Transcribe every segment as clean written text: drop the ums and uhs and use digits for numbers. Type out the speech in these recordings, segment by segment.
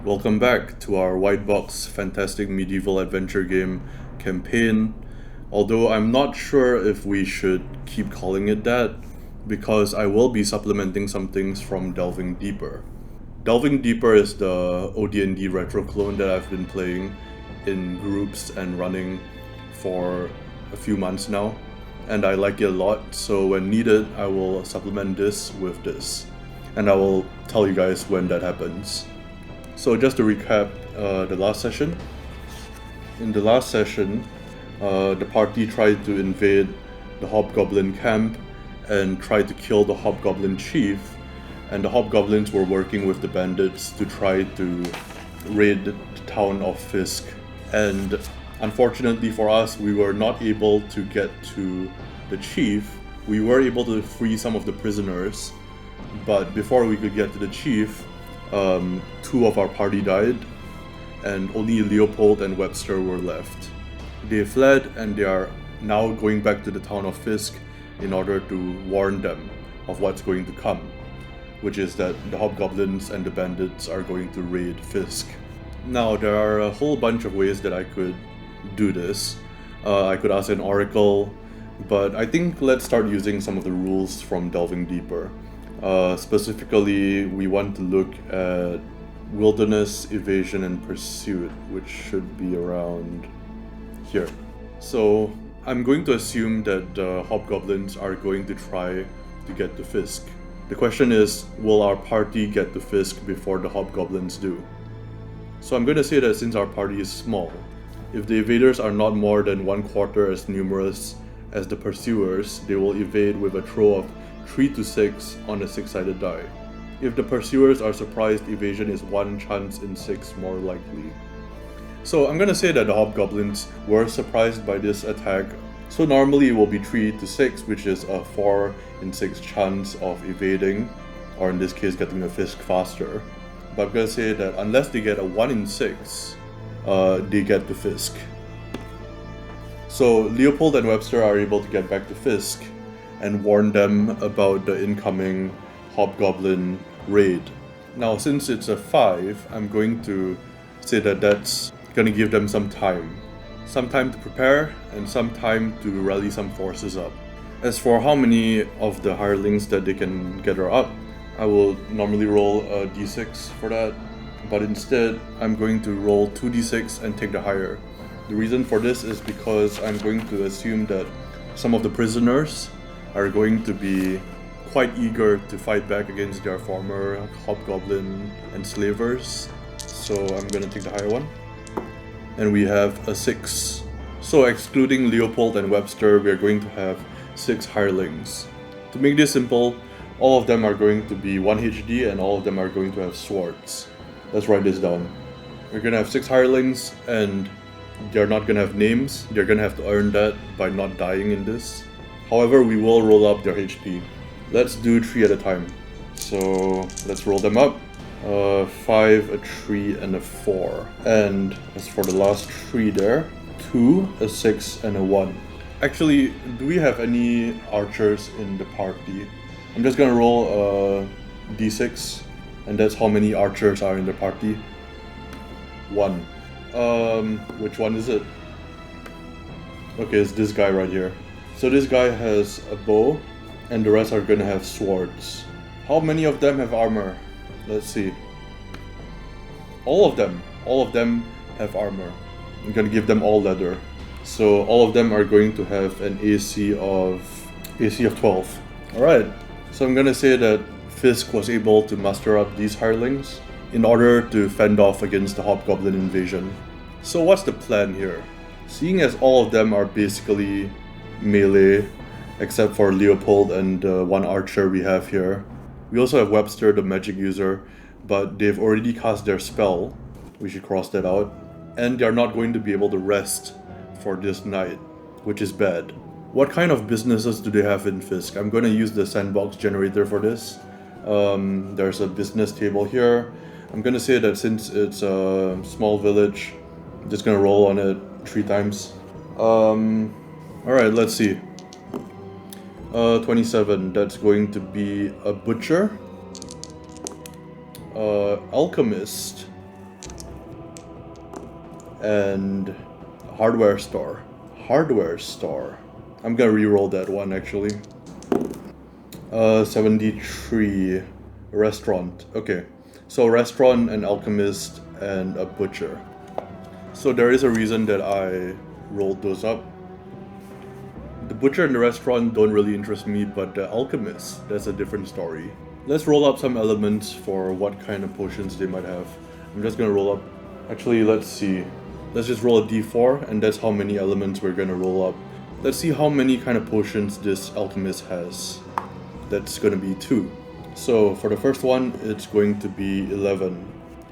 Welcome back to our white box fantastic medieval adventure game campaign. Although I'm not sure if we should keep calling it that, because I will be supplementing some things from Delving Deeper. Delving Deeper is the OD&D retro clone that I've been playing in groups and running for a few months now, and I like it a lot, so when needed I will supplement this with this, and I will tell you guys when that happens. So just to recap the last session. In the last session, the party tried to invade the Hobgoblin camp and tried to kill the Hobgoblin chief, and the Hobgoblins were working with the bandits to try to raid the town of Fisk. And unfortunately for us, we were not able to get to the chief. We were able to free some of the prisoners, but before we could get to the chief, two of our party died, and only Leopold and Webster were left. They fled, and they are now going back to the town of Fisk in order to warn them of what's going to come, which is that the Hobgoblins and the bandits are going to raid Fisk. Now, there are a whole bunch of ways that I could do this. I could ask an oracle, but I think let's start using some of the rules from Delving Deeper. Specifically, we want to look at wilderness, evasion, and pursuit, which should be around here. So I'm going to assume that the Hobgoblins are going to try to get to Fisk. The question is, will our party get to Fisk before the Hobgoblins do? So I'm going to say that since our party is small, if the evaders are not more than 1/4 as numerous as the pursuers, they will evade with a throw of 3 to 6 on a 6-sided die. If the pursuers are surprised, evasion is 1 chance in 6 more likely. So I'm gonna say that the Hobgoblins were surprised by this attack, so normally it will be 3 to 6, which is a 4 in 6 chance of evading, or in this case getting the Fisk faster. But I'm gonna say that unless they get a 1 in 6, they get to Fisk. So Leopold and Webster are able to get back to Fisk and warn them about the incoming Hobgoblin raid. Now, since it's a 5, I'm going to say that that's gonna give them some time. Some time to prepare and some time to rally some forces up. As for how many of the hirelings that they can gather up, I will normally roll a d6 for that, but instead I'm going to roll 2d6 and take the higher. The reason for this is because I'm going to assume that some of the prisoners are going to be quite eager to fight back against their former Hobgoblin enslavers. So I'm gonna take the higher one. And we have a 6. So excluding Leopold and Webster, we are going to have 6 hirelings. To make this simple, all of them are going to be 1 HD and all of them are going to have swords. Let's write this down. We're gonna have 6 hirelings, and they're not gonna have names. They're gonna have to earn that by not dying in this. However, we will roll up their HP. Let's do 3 at a time. So let's roll them up. 5, a 3, and a 4. And as for the last 3 there, 2, a 6, and a 1. Actually, do we have any archers in the party? I'm just gonna roll a d6, and that's how many archers are in the party. 1. Which one is it? Okay, it's this guy right here. So this guy has a bow, and the rest are gonna have swords. How many of them have armor? Let's see. All of them have armor. I'm gonna give them all leather. So all of them are going to have an AC of 12. Alright, so I'm gonna say that Fisk was able to muster up these hirelings in order to fend off against the Hobgoblin invasion. So what's the plan here? Seeing as all of them are basically melee, except for Leopold and one archer we have here. We also have Webster, the magic user, but they've already cast their spell. We should cross that out. And they're not going to be able to rest for this night, which is bad. What kind of businesses do they have in Fisk? I'm going to use the sandbox generator for this. There's a business table here. I'm going to say that since it's a small village, I'm just going to roll on it 3 times. Alright, let's see. 27, that's going to be a butcher, alchemist, and hardware store. Hardware store. I'm gonna re-roll that one actually. 73. Restaurant. Okay. So restaurant, an alchemist, and a butcher. So there is a reason that I rolled those up. The butcher and the restaurant don't really interest me, but the alchemist, that's a different story. Let's roll up some elements for what kind of potions they might have. I'm just gonna roll up. Actually, let's see. Let's just roll a d4, and that's how many elements we're gonna roll up. Let's see how many kind of potions this alchemist has. That's gonna be 2. So for the first one, it's going to be 11.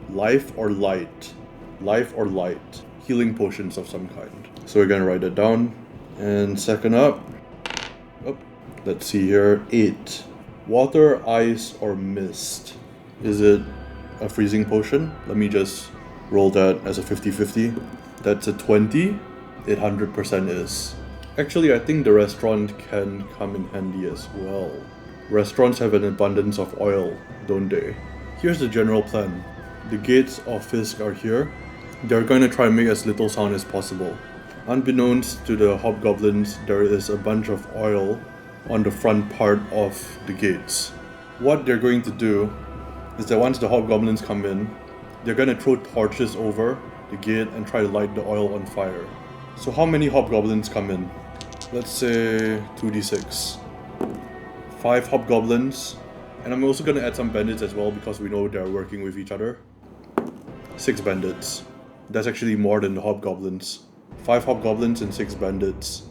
Life or light. Life or light. Healing potions of some kind. So we're gonna write it down. And second up, let's see here, 8. Water, ice, or mist. Is it a freezing potion? Let me just roll that as a 50-50. That's a 20. It 100% is. Actually, I think the restaurant can come in handy as well. Restaurants have an abundance of oil, don't they? Here's the general plan. The gates of Fisk are here. They're going to try and make as little sound as possible. Unbeknownst to the hobgoblins, there is a bunch of oil on the front part of the gates. What they're going to do is that once the hobgoblins come in, they're going to throw torches over the gate and try to light the oil on fire. So how many hobgoblins come in? Let's say 2d6. 5 hobgoblins, and I'm also going to add some bandits as well because we know they're working with each other. 6 bandits. That's actually more than the hobgoblins. 5 hobgoblins and 6 bandits.